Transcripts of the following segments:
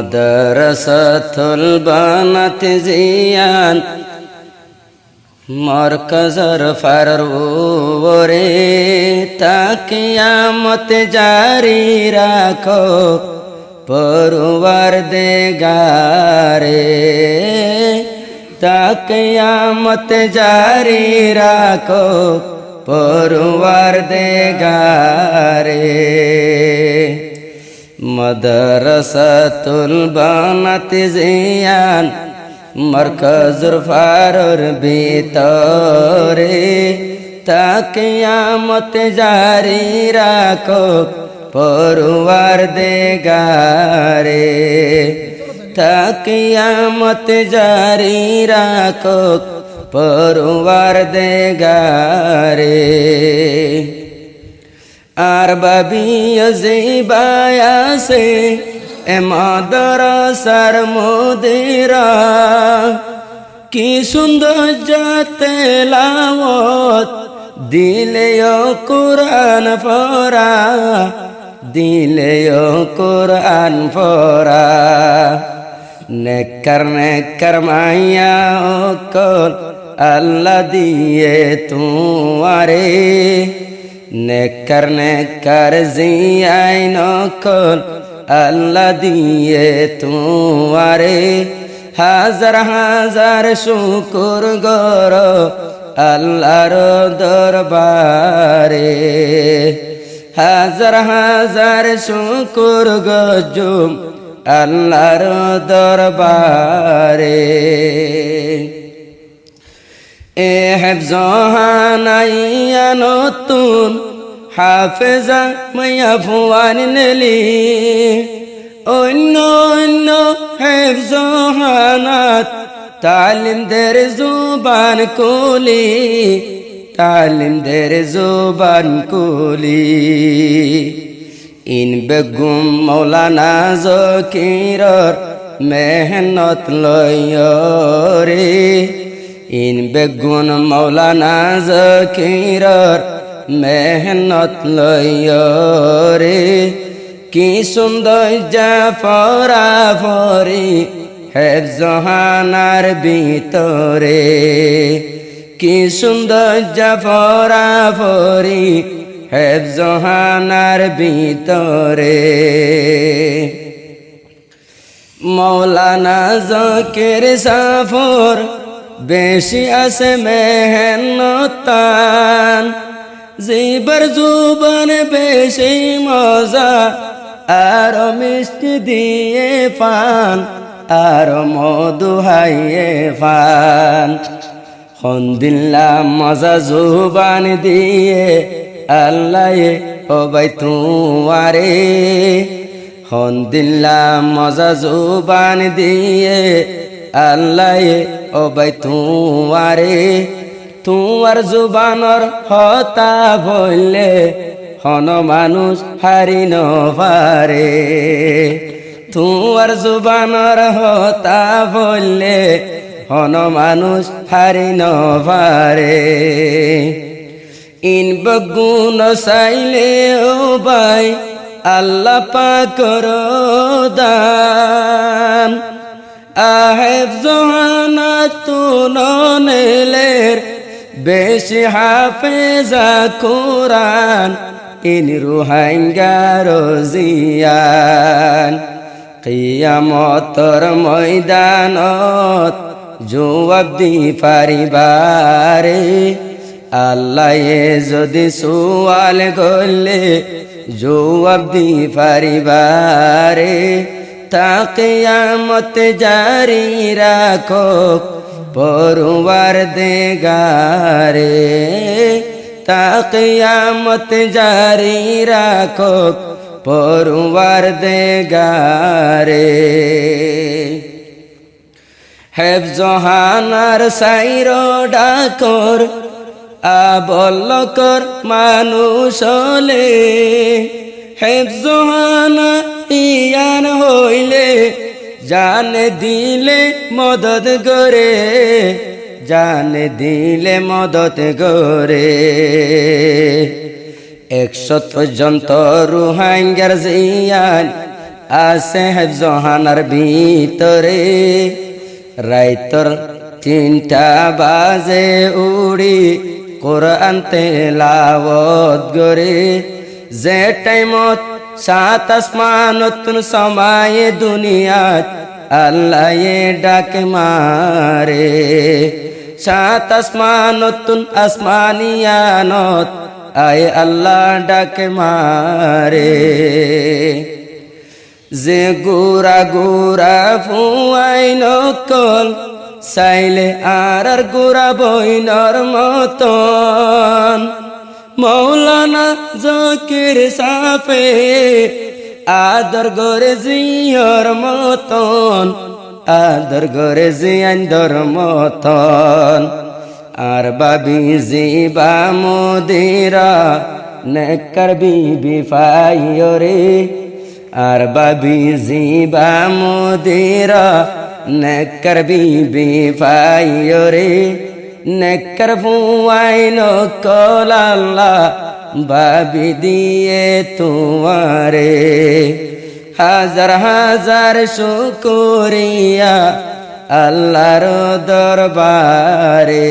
মাদ্রাসাতুল বানাত জিয়ান মরকজর ফারওরে তা কিয়ামত জারি রাখো পরওয়ারদিগারে তা কিয়ামত জারি রাখো পরওয়ারদিগারে মাদ্রাসাতুল বানাত জিয়ান মরকজুর ফারর ভিতরে তা কিয়ামত জারি রাখো পরওয়ারদিগারে তা কিয়ামত জারি রাখো পরওয়ারদিগারে আর বাবিয় জিবায়াসে এ মাদ্রাসার মুদিরা কি সুন্দর তেলাওয়াত দিলেও কুরআন পড়া দিলেও কুরআন পড়া নেকর মাইয়া কল আল্লাহ দিয়ে তুয়ারে নেকর জিয়াই নকল আল্লাহ দিয়ে তুয়ারে হাজার হাজার শুকুর গর আল্লাহর দরবারে হাজার হাজার শুকুর গজুম আল্লাহর দরবারে এ হেফজহানাইয়া নতুন হাফেজা মাইয়া ফুয়ান নেলি অন্য অন্য হেফজহানাত তালিম দের জুবান কুলি তালিম দের জুবান কুলি ইন বেগুম মৌলানা জকিরর মেহনত লয়রে ইন বেগুন মৌলানা জকিরর মেহনত লয়রে কি সুন্দর জাফরা ফরি হেফজহানার ভিতরে কি সুন্দর জাফরা ফরি হেফজহানার ভিতরে মৌলানা জকির সাফর বেশি আছে মেহনতান জিবর জুবান বেশি মজা আর মিষ্টি দিয়ে পান আর মধু হাইয়ে পান হন্দিল্লা মজা জুবান দিয়ে আল্লাহ ও ভাই তুয়ারে হন্দিল্লা মজা জুবান দিয়ে আল্লাহ ও ভাই তুয়ারে তুয়ার জুবানর হতা বললে হন মানুষ হারি ন পারে তুয়ার জুবানর হতা বললে হন মানুষ হারি ন পারে ইন বগুন চাইলে ও ভাই আল্লাহ পাকর দান হেফজহানা তুননেলের বেশি হাফেজা কুরআন ইন রুহাঙ্গার জিয়ান কিয়ামতর ময়দানত জবাব দি পারিবারে আল্লাহ যদি সুয়াল করলে জবাব দি পারিবারে তা কিয়ামত জারি রাখো পরওয়ারদিগারে তা কিয়ামত জারি রাখো পরওয়ারদিগারে হেফজহানার সাইরো ডাকর আবল্লকর মানুষ হলে হেফজহানা ইয়ান হইলে জান দিলে মদত করে জান দিলে মদত করে 100 পর্যন্ত রুহাঙ্গার জিয়ান আছে হেফজহানার ভিতরে রাইতর 3টা বাজে উড়ি কোরআন তেলাওয়াত করে যে টাইমত 7 আসমানত সমায়ে দুনিয়াত আল্লাহ ডাক মারে 7 আসমানত আসমানিয়ানত আয় আল্লাহ ডাক মারে যে গোরা গোরা ফুয়াই নকল চাইলে আর গোরা বইনর মতন মৌলানা জকির সাফে আদর গরে জিয়র মতন আদর গরে জিয়ান্দর মতন আর বাবি জিবা মোদিরা নেকর বিবি ফাইরে আর বাবি জিবা মোদিরা নেকর বিবি ফাইরে নেকর ফুয়াই নকল আল্লাহ বাবি দিয়ে তোমারে হাজার হাজার শুকরিয়া আল্লাহর দরবারে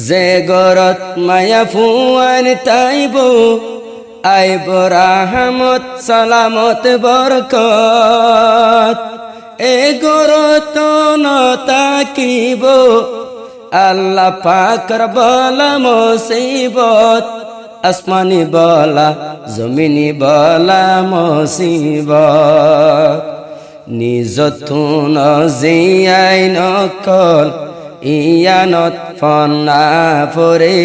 যে গরত মায়া ফুয়ান তাইব আইব রাহমত সালামত বরকত এ গরত ন তাকিব আল্লাহ পাকর বলা মুসিবত আসমানি বলা জমিনি বলা মুসিবত নিজতুন জিয়াই নকল ইয়ানত ফনা ফরে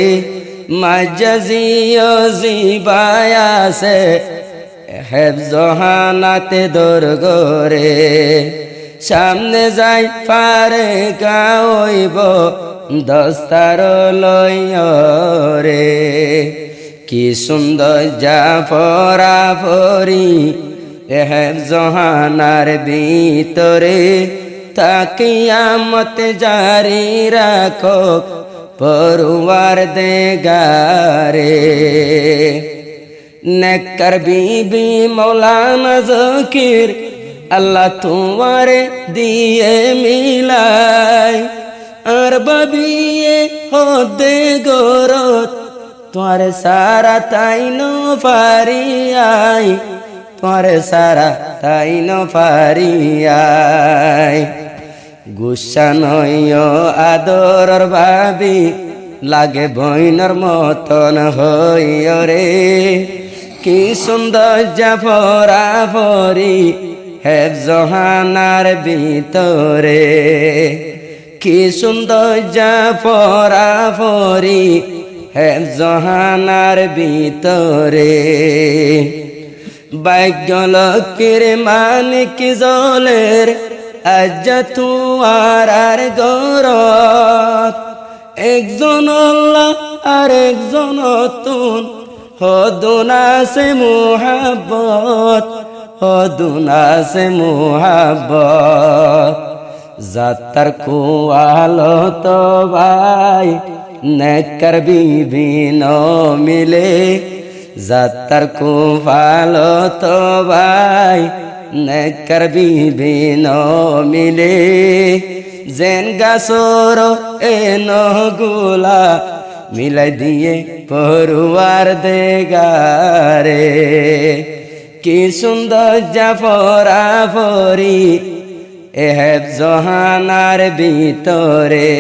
মাজাজিও জিবায়াসে হেফজহানাতে দরগরে সামনে যাই পারে গাইব দস্তার লয়রে কি সুন্দর জাফরা ফরি হেফজহানার ভিতরে তাকিয়ামত জারি রাখো পরওয়ার দেগারে নেকর বিবি মৌলানা জকির আল্লাহ তোমারে দিয়ে মিলাই আর বাবিয়ে হদে গরত তোমার সারা তাই নো ফারিয়াই তোমার সারা তাই নো ফারিয়াই গুসা নয় আদরর ভাবি লাগে বইনর মতন হইরে কি সুন্দর জাফরা ফরি হেফজহানার ভিতরে কি সুন্দর জাফরা ফরি হেফজহানার ভিতরে ভাগ্য লক্ষ্মীর মানিক জলের আজ তুয়ার গরত একজন আল্লাহ আর একজন তুন হদুনা সে মুহাব্বত হদুনা সে মুহাব্বত যাত্রার কুয়ালো তো ভাই নেকর বিবি ন মিলে যাত্রার কুয়ালো তো ভাই নেকর বিবি ন মিলে জেন গাছর এ নগুলা মিলাই দিয়ে পরওয়ার দেগারে কি সুন্দর জাফরা ফরি এ হেফজহানার ভিতরে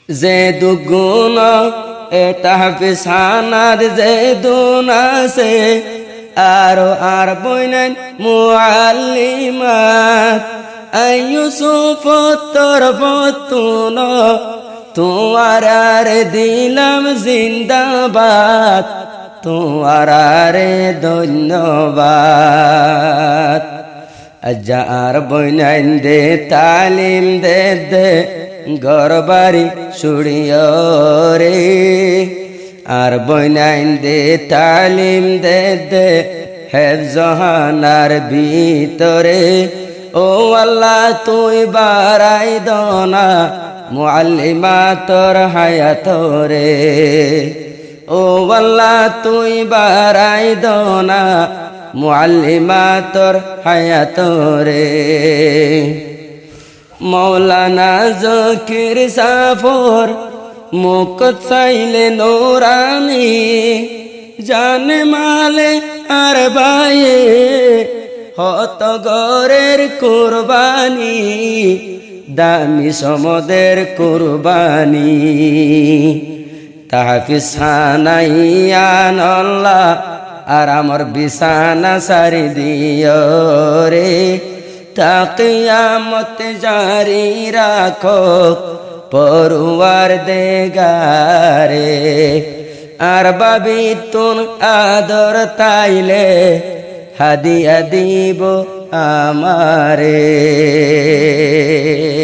যে দুগুণ এ তাহফিসানার যে দুনাসে আরো আর বইনেন মুআল্লিমাত আইয়ুসুফ তোর বতুন তোমার দিলাম জিন্দাবাদ তোমার ধন্যবাদ আজার বইনাইন দে তালিম দে দে গরবারি সুড়িয় রে আর বইনাইন দে তালিম দে দে হেফজহানার ভিতরে ও আল্লাহ তুই বারাই দনা মুআল্লিমা তোর হায়াত রে ও আল্লাহ তুই বারাই দনা মুআল্লিমা তোর হায়াত রে মৌলানা জকির সাফর মুখ চাইলে নোরানি জানে মালে আর বাইয়ে হত গরের কুরবানি দামি সমদের কুরবানি তাহাফিজ হানাইয়ান আল্লাহ আর আমার বিছানা সারি দিও রে তা কিয়ামত জারি রাখো পরওয়ার দেগারে আর বাবি তুন আদর তাইলে হাদিয়া দিব আমারে।